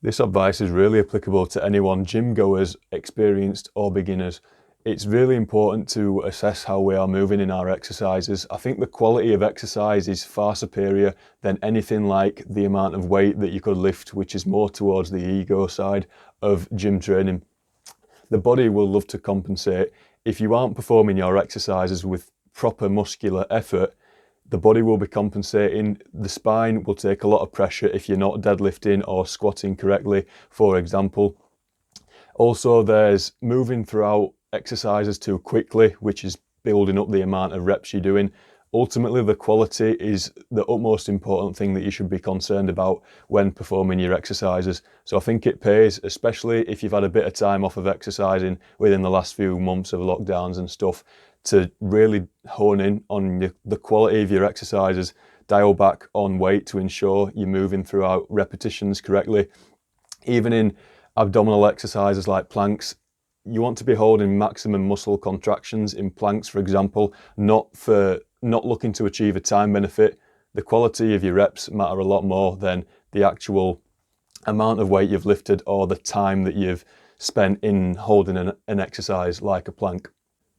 This advice is really applicable to anyone, gym goers, experienced or beginners. It's really important to assess how we are moving in our exercises. I think the quality of exercise is far superior than anything like the amount of weight that you could lift, which is more towards the ego side of gym training. The body will love to compensate. If you aren't performing your exercises with proper muscular effort, the body will be compensating. The spine will take a lot of pressure if you're not deadlifting or squatting correctly, for example. Also, there's moving throughout exercises too quickly, which is building up the amount of reps you're doing. Ultimately, the quality is the utmost important thing that you should be concerned about when performing your exercises. So I think it pays, especially if you've had a bit of time off of exercising within the last few months of lockdowns and stuff, to really hone in on the quality of your exercises, dial back on weight to ensure you're moving throughout repetitions correctly. Even in abdominal exercises like planks, you want to be holding maximum muscle contractions in planks, for example, not looking to achieve a time benefit. The quality of your reps matter a lot more than the actual amount of weight you've lifted or the time that you've spent in holding an exercise like a plank.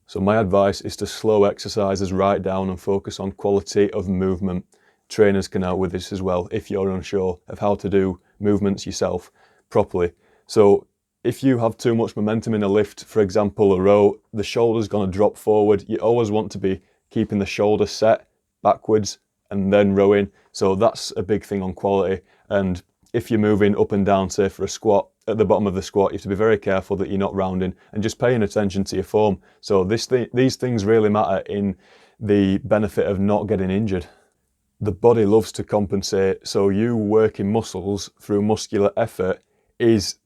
So my advice is to slow exercises right down and focus on quality of movement. Trainers can help with this as well if you're unsure of how to do movements yourself properly. So if you have too much momentum in a lift, for example a row, the shoulder's going to drop forward. You always want to be keeping the shoulder set backwards and then rowing. So that's a big thing on quality. And if you're moving up and down, say for a squat, at the bottom of the squat, you have to be very careful that you're not rounding and just paying attention to your form. So these things really matter in the benefit of not getting injured. The body loves to compensate, so you working muscles through muscular effort is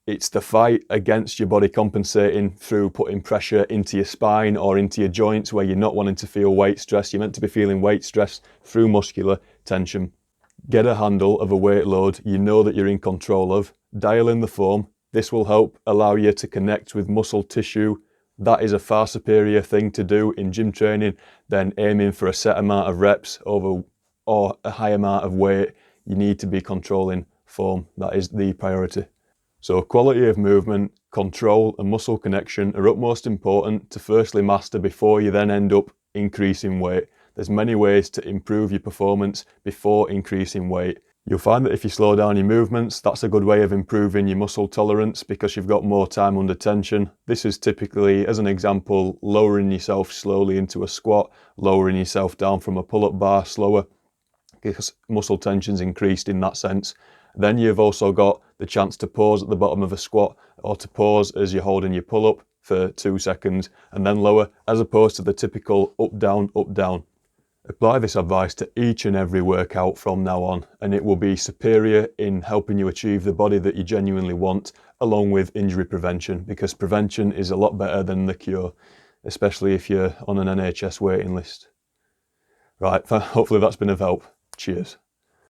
it's the fight against your body compensating through putting pressure into your spine or into your joints where you're not wanting to feel weight stress. You're meant to be feeling weight stress through muscular tension. Get a handle of a weight load you know that you're in control of. Dial in the form. This will help allow you to connect with muscle tissue. That is a far superior thing to do in gym training than aiming for a set amount of reps or a high amount of weight. You need to be controlling form. That is the priority. So quality of movement, control and muscle connection are utmost important to firstly master before you then end up increasing weight. There's many ways to improve your performance before increasing weight. You'll find that if you slow down your movements, that's a good way of improving your muscle tolerance because you've got more time under tension. This is typically, as an example, lowering yourself slowly into a squat, lowering yourself down from a pull-up bar slower because muscle tension's increased in that sense. Then you've also got the chance to pause at the bottom of a squat or to pause as you're holding your pull-up for 2 seconds and then lower, as opposed to the typical up, down, up, down. Apply this advice to each and every workout from now on, and it will be superior in helping you achieve the body that you genuinely want, along with injury prevention, because prevention is a lot better than the cure, especially if you're on an NHS waiting list. Right, hopefully that's been of help. Cheers.